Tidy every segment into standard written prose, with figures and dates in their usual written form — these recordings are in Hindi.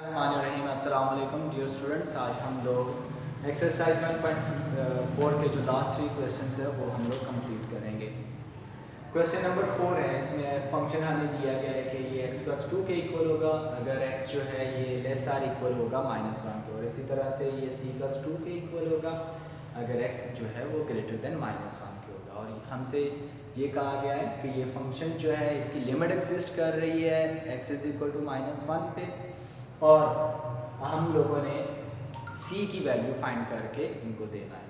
रहीम अस्सलाम वालेकुम डियर स्टूडेंट्स। आज हम लोग एक्सरसाइज 1.4 के जो लास्ट 3 क्वेश्चन है वो हम लोग कंप्लीट करेंगे। क्वेश्चन नंबर 4 है, इसमें फंक्शन हमें दिया गया है कि ये x प्लस 2 के इक्वल होगा अगर x जो है ये लेस आर इक्वल होगा -1 के, और इसी तरह से ये c प्लस 2 के इक्वल होगा अगर x जो है वो ग्रेटर देन -1 के होगा। और हमसे ये कहा गया है कि ये फंक्शन जो है इसकी लिमिट एग्जिस्ट कर रही है x इज इक्वल टू -1 पे, और हम लोगों ने c की वैल्यू फाइंड करके इनको देना है।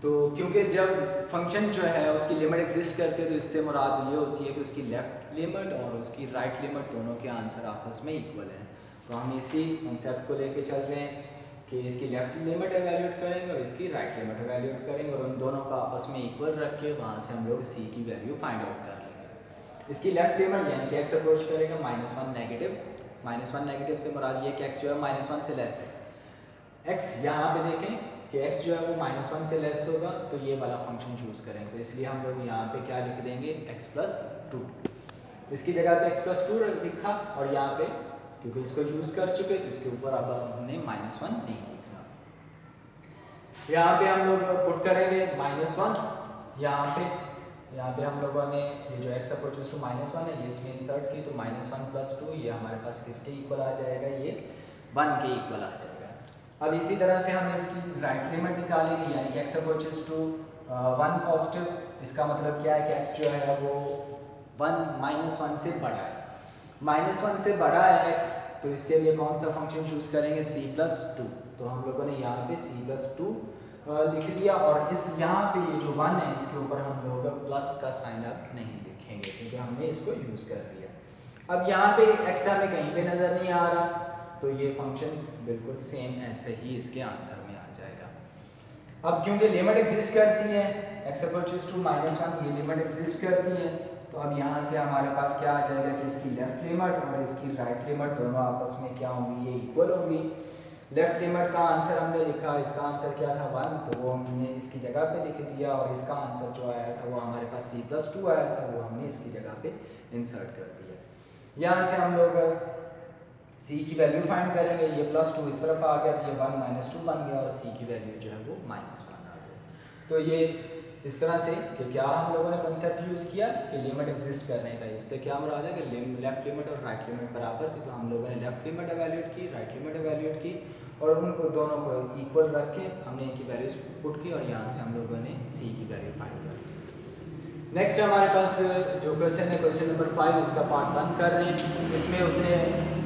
तो क्योंकि जब फंक्शन जो है उसकी लिमिट एग्जिस्ट करती है तो इससे मुराद ये होती है कि उसकी लेफ्ट लिमिट और उसकी राइट लिमिट दोनों के आंसर आपस में इक्वल हैं। तो हम इसी कॉन्सेप्ट को लेके चल रहे हैं कि इसकी लेफ्ट लिमिट एवेल्यूएट करेंगे और इसकी राइट लिमिट एवेल्यूएट करेंगे, और उन दोनों का आपस में इक्वल रख के वहाँ से हम लोग c की वैल्यू फाइंड आउट कर लेंगे। इसकी लेफ्ट लिमिट यानी कि x अप्रोच करेगा -1 नेगेटिव, -1 नेगेटिव से मुराद ये कि x जो है -1 से लेस है। x यहाँ पे देखें कि x जो है वो -1 से लेस होगा तो ये वाला फंक्शन चूज करें, तो इसलिए हम लोग यहाँ पे क्या लिख देंगे x प्लस 2। इसकी जगह पे x प्लस 2 लिखा, और यहाँ पे क्योंकि इसको यूज कर चुके तो इसके ऊपर अब हमने -1 नहीं लिखना। यहाँ पे हम लोग पुट करेंगे -1 यहाँ पे हम लोगों ने ये जो x अप्रोचेस टू -1 है ये इसमें इंसर्ट की, तो -1 प्लस 2 ये हमारे पास किसके इक्वल आ जाएगा, ये 1 के इक्वल आ जाएगा। अब इसी तरह से हम इसकी राइट लिमिट निकालेंगे यानी कि x अप्रोचेस टू 1 पॉजिटिव, इसका मतलब क्या है कि x जो है वो 1 से बड़ा है, -1 से बड़ा है x, तो इसके लिए कौन सा फंक्शन चूज करेंगे, c प्लस 2। तो हम लोगों ने यहाँ पे c प्लस 2 लिख दिया, और इस यहाँ पे ये जो 1 है इसके ऊपर हम लोग प्लस का साइन अब नहीं लिखेंगे क्योंकि हमने इसको यूज कर लिया। अब यहाँ पे x हमें कहीं पे नजर नहीं आ रहा, तो ये फंक्शन बिल्कुल सेम ऐसे ही इसके आंसर में आ जाएगा। अब क्योंकि लिमिट एग्जिस्ट करती है x अप्रोचेस टू -1, ये लिमिट एग्जिस्ट करती है, तो अब यहाँ से हमारे पास क्या आ जाएगा कि इसकी लेफ्ट लिमिट और इसकी राइट लिमिट दोनों आपस में क्या होंगी, ये इक्वल होंगी। लेफ्ट लिमिट का आंसर हमने लिखा, इसका आंसर क्या था 1, तो वो हमने इसकी जगह पे लिख दिया, और इसका आंसर जो आया था वो हमारे पास c प्लस 2 आया था, वो हमने इसकी जगह पे इंसर्ट कर दिया। यहाँ से हम लोग c की वैल्यू फाइंड करेंगे, ये प्लस 2 इस तरफ आ गया तो ये 1 माइनस 2 बन गया, और c की वैल्यू जो है वो -1 आ गई। तो ये इस तरह से कि क्या हम लोगों ने कॉन्सेप्ट यूज़ किया कि लिमिट एग्जिस्ट करने का। इससे क्या मुराद है कि लेफ्ट लिमिट और राइट लिमिट बराबर थी, तो हम लोगों ने लेफ्ट लिमिट एवेल्यूएट की, राइट लिमिट एवेल्यूएट की, और उनको दोनों को इक्वल रख के हमने इनकी वैल्यूज पुट की, और यहाँ से हम लोगों ने c की वैल्यू फाइंड कर ली। नेक्स्ट हमारे पास जो क्वेश्चन है, क्वेश्चन नंबर 5, इसका पार्ट 1 कर रहे हैं। इसमें उसने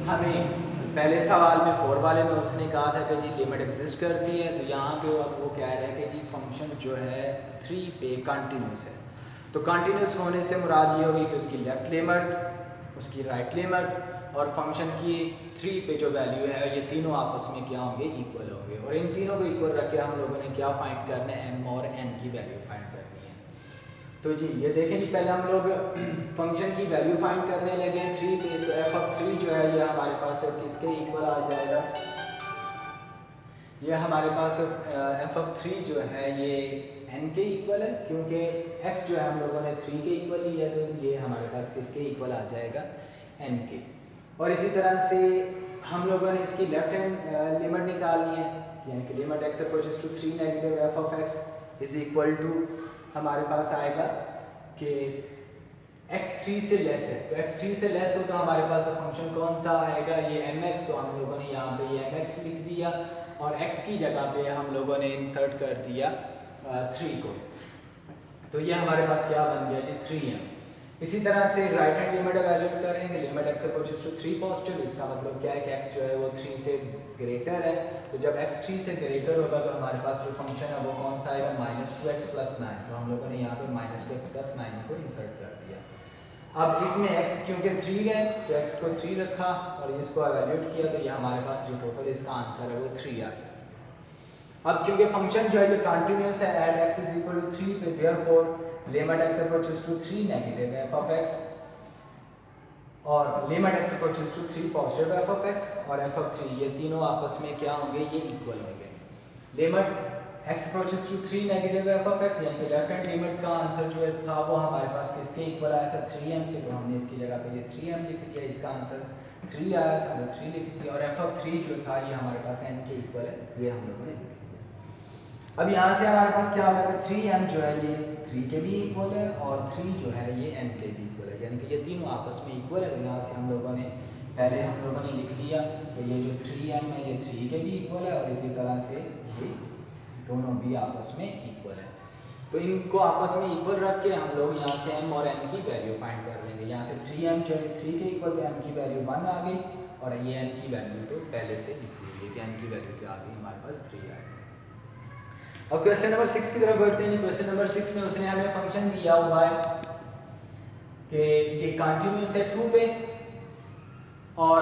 हमें पहले सवाल में 4 वाले में उसने कहा था कि जी लिमिट एग्जिस्ट करती है, तो यहाँ पे अब वो कह रहे हैं कि जी फंक्शन जो है 3 पे कंटिन्यूस है। तो कंटिन्यूस होने से मुराद ये होगी कि उसकी लेफ्ट लिमिट, उसकी राइट लिमिट और फंक्शन की 3 पे जो वैल्यू है ये तीनों आपस में क्या होंगे, इक्वल होंगे, और इन तीनों को इक्वल रख के हम लोगों ने क्या फाइंड करना है, m और n की वैल्यू फाइंड करनी है। तो जी ये देखें जी, पहले हम लोग फंक्शन की वैल्यू फाइंड करने लगे 3 पे, तो f ऑफ 3 जो है ये हमारे पास किसके इक्वल आ जाएगा, ये हमारे पास f ऑफ 3 जो है ये n के इक्वल है, क्योंकि x जो है हम लोगों ने 3 के इक्वल लिया है, तो ये हमारे पास किसके इक्वल आ जाएगा, n के। और इसी तरह से हम लोगों ने इसकी लेफ्ट हैंड लिमिट निकालनी है, यानी कि limit x approaches to 3 negative f of x is equal to हमारे पास आएगा कि x 3 से लेस है, तो x 3 से लेस हो तो हमारे पास फंक्शन कौन सा आएगा, ये mx, तो हम लोगों ने यहाँ पे ये mx लिख दिया, और x की जगह पे हम लोगों ने इंसर्ट कर दिया 3 को, तो ये हमारे पास क्या बन गया, ये 3m। इसी तरह से राइट हैंड लिमिट एवेल्यूएट करेंगे, limit x approaches to 3 positive, इसका मतलब क्या है कि x जो है वो 3 से ग्रेटर है, तो जब x 3 से ग्रेटर होगा तो हमारे पास जो फंक्शन है वो कौन सा आएगा, -2x + 9, तो हम लोगों ने यहाँ पे -2x + 9 को इंसर्ट कर दिया। अब इसमें x क्योंकि 3 है तो x को 3 रखा और इसको एवेल्यूएट किया, तो ये हमारे पास जो टोटल इसका आंसर है वो 3 आ जाएगा। अब क्योंकि फंक्शन जो है ये कंटिन्यूअस है at x is equal to 3 पे, therefore limit x approaches to 3 negative f of x और limit x approaches to 3 positive f of x और f ऑफ 3, ये तीनों आपस में क्या होंगे, ये इक्वल होंगे। Limit x approaches to 3 negative f of x, यानी कि लेफ्ट हैंड लिमिट का आंसर जो है था वो हमारे पास किसके इक्वल आया था 3m के, तो हमने इसकी जगह पे ये 3m लिख दिया, इसका आंसर 3 आया था तो 3 लिख दिया, और f ऑफ 3 जो था ये हमारे पास n के इक्वल है, ये हम लोगों ने लिख दिया। अब यहाँ से हमारे पास क्या आ जाएगा 3m जो है ये 3 के भी इक्वल है और 3 जो है ये n के भी इक्वल है, यानी कि ये तीनों आपस में इक्वल है। तो यहाँ से हम लोगों ने पहले हम लोगों ने लिख लिया कि ये जो 3m है ये 3 के भी इक्वल है और इसी तरह से ये दोनों भी आपस में इक्वल है। तो इनको आपस में इक्वल रख के हम लोग यहाँ से m और n की वैल्यू फाइंड कर लेंगे। यहाँ से 3m जो है 3 के इक्वल, तो m की वैल्यू 1 आ गई और ये n की वैल्यू तो पहले से लिख दी गई कि n की वैल्यू क्या आ गई हमारे पास 3 आ गई। अब क्वेश्चन नंबर 6 की तरफ बढ़ते हैं। क्वेश्चन नंबर 6 में उसने हमें फंक्शन दिया हुआ है कि ये कंटिन्यूअस है 2 पे और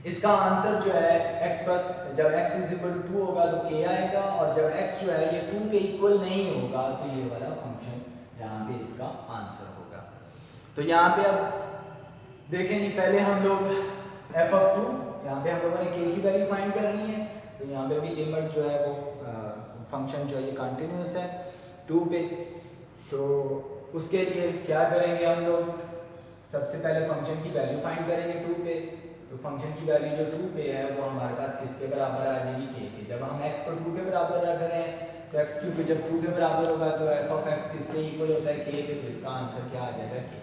इसका आंसर जो है x प्लस, जब x इज इक्वल टू 2 होगा तो k आएगा, और जब x जो है ये 2 के इक्वल नहीं होगा तो ये वाला फंक्शन यहाँ पे इसका आंसर होगा। तो यहाँ पे अब देखेंगे, पहले हम लोग f ऑफ 2, यहाँ पे हम लोगों ने k की वैल्यू फाइंड करनी है, तो यहाँ पे भी लिमिट जो है वो फंक्शन जो है ये कंटिन्यूअस है 2 पे, तो उसके लिए क्या करेंगे हम लोग, सबसे पहले फंक्शन की वैल्यू फाइंड करेंगे 2 पे। तो फंक्शन की वैल्यू जो 2 पे है वो हमारे पास किसके बराबर आ जाएगी k के। जब हम x को 2 के बराबर रख रहे हैं तो x क्यूब पे जब 2 के बराबर होगा तो f ऑफ x किसके इक्वल होता है k के, तो इसका आंसर क्या आ जाएगा k।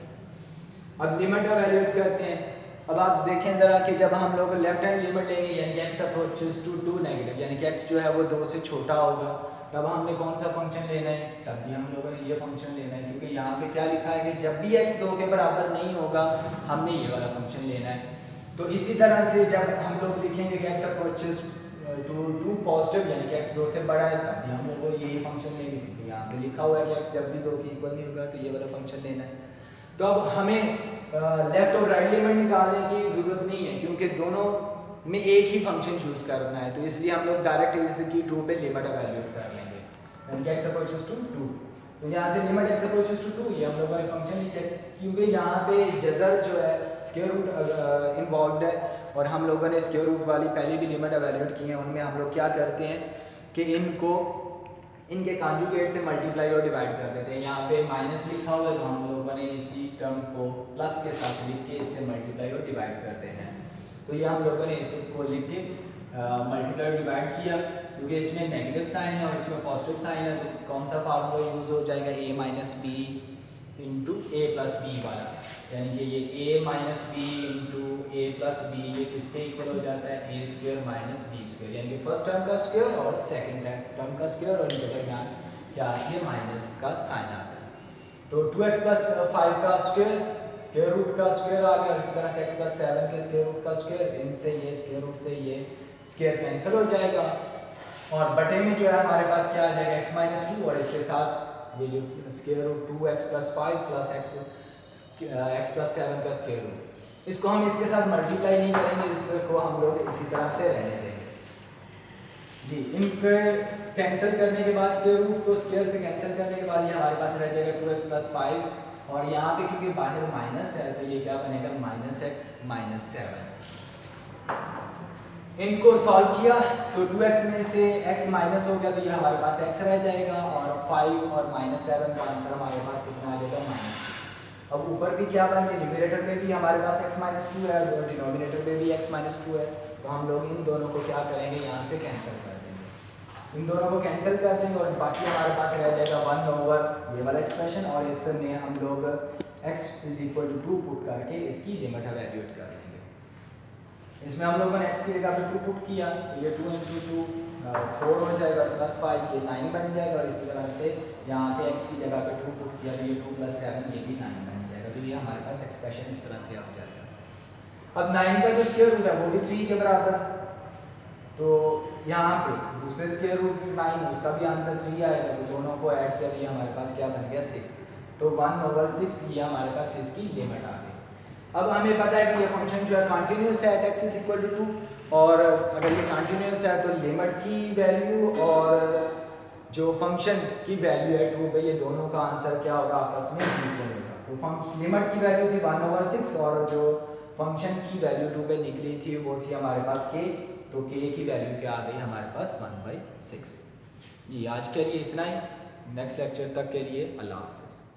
अब लिमिट इवैल्यूएट करते हैं। अब आप देखें जरा कि जब हम लोग लेफ्ट हैंड लिमिट लेंगे यानी कि x अप्रोचेस टू 2 नेगेटिव, यानी कि x जो है वो 2 से छोटा होगा, तब हमने कौन सा फंक्शन लेना है, तब भी हम लोगों ने ये फंक्शन लेना है, क्योंकि यहाँ पे क्या लिखा है कि जब भी x 2 के बराबर नहीं होगा हमने ये वाला फंक्शन लेना है। तो इसी तरह से जब हम लोग लिखेंगे कि x अप्रोचेस टू 2 पॉजिटिव, यानी कि x 2 से बड़ा है, तब भी हम लोग को यही फंक्शन लेंगे, क्योंकि यहाँ पे लिखा हुआ है कि x जब भी 2 के इक्वल नहीं होगा तो ये वाला फंक्शन लेना है। तो अब हमें लेफ्ट और राइट लिमिट निकालने की ज़रूरत नहीं है, क्योंकि दोनों में एक ही फंक्शन चूज करना है, तो इसलिए हम लोग डायरेक्ट इसकी 2 पे लिमिट इवैल्यूएट कर लेंगे, यानी कि x अप्रोचेस टू 2। तो यहाँ से लिमिट x अप्रोचेस टू 2 ये हम लोगों ने फंक्शन लिखा है, क्योंकि यहाँ पे जज़र जो है स्क्वायर रूट इन्वॉल्वड है, और हम लोगों ने स्क्वायर रूट वाली पहले भी लिमिट इवैल्यूएट की है, उनमें हम लोग क्या करते हैं कि इनको इनके कॉन्जुगेट से मल्टीप्लाई और डिवाइड कर देते हैं। यहाँ पे माइनस लिखा हुआ है तो हम लोगों ने इसी टर्म को प्लस के साथ लिख के इससे मल्टीप्लाई और डिवाइड करते हैं। तो ये हम लोगों ने इसको लिख के मल्टीप्लाई और डिवाइड किया, क्योंकि इसमें नेगेटिव साइन है और इसमें पॉजिटिव साइन है, तो कौन सा फार्मूला यूज हो जाएगा, a minus b into a plus b वाला, यानी कि ये a minus b into a plus b ये किसके इक्वल हो जाता है a square minus b square, यानी कि फर्स्ट टर्म का स्क्वायर और सेकंड टर्म का स्क्वायर, और इनके दरमियान क्या ये माइनस का साइन आता है। तो 2x प्लस 5 का स्क्वायर, स्क्वायर रूट का स्क्वायर आ गया, और इसी तरह से x प्लस 7 के स्क्वायर रूट का स्क्वायर, इनसे ये स्क्वायर रूट से ये स्क्वायर कैंसिल हो जाएगा, और बटे में जो है हमारे पास क्या आ जाएगा x माइनस 2, और इसके साथ ये जो square root 2x plus 5 plus x plus 7 का स्क्वायर रूट, इसको हम इसके साथ मल्टीप्लाई नहीं करेंगे, इसको हम लोग इसी तरह से रहने देंगे जी। इनके कैंसिल करने के बाद स्क्वायर रूट को स्क्वायर से कैंसिल करने के बाद ये हमारे पास रह जाएगा 2x प्लस 5, और यहाँ पे क्योंकि बाहर माइनस है तो ये क्या बनेगा माइनस x माइनस 7। इनको सॉल्व किया तो 2x में से x माइनस हो गया तो ये हमारे पास x रह जाएगा, और 5 और माइनस 7 का आंसर हमारे पास कितना आ जाएगा माइनस। अब ऊपर भी क्या बन गया, न्यूमरेटर में भी हमारे पास x माइनस 2 है और डिनोमिनेटर में भी x माइनस 2 है, तो हम लोग इन दोनों को क्या करेंगे यहाँ से कैंसिल कर देंगे, इन दोनों को कैंसिल कर देंगे, और बाकी हमारे पास रह जाएगा 1 ओवर ये वाला एक्सप्रेशन, और इसमें हम लोग x is equal to 2 put करके इसकी लिमिट इवैल्यूएट कर लेंगे। इसमें हम लोगों ने x की जगह पे 2 पुट किया तो ये 2 इंटू 2 4 हो जाएगा, प्लस 5 ये 9 बन जाएगा, और इसी तरह से यहाँ पे x की जगह पे 2 पुट किया तो ये 2 प्लस 7 ये भी 9 बन जाएगा, तो ये हमारे पास एक्सप्रेशन इस तरह से आ जाएगा। अब 9 का जो स्क्वायर रूट है वो भी 3 के बराबर, तो यहाँ पे दूसरे स्क्वायर रूट 9 उसका भी आंसर 3 आएगा, तो दोनों को ऐड कर लिया हमारे पास क्या बन गया 6, तो 1 ओवर 6 ये हमारे पास इसकी लिमिट आ गई। अब हमें पता है कि ये फंक्शन जो है कंटिन्यूअस है x इज इक्वल टू 2, और अगर ये कंटिन्यूअस है तो लिमिट की वैल्यू और जो फंक्शन की वैल्यू है 2 पे, ये दोनों का आंसर क्या होगा आपस में इक्वल होगा। तो लिमिट की वैल्यू थी 1 ओवर 6 और जो फंक्शन की वैल्यू 2 पे निकली थी वो थी हमारे पास k, तो k की वैल्यू क्या आ गई हमारे पास 1/6। जी आज के लिए इतना ही, नेक्स्ट लेक्चर तक के लिए अल्लाह हाफ़िज़।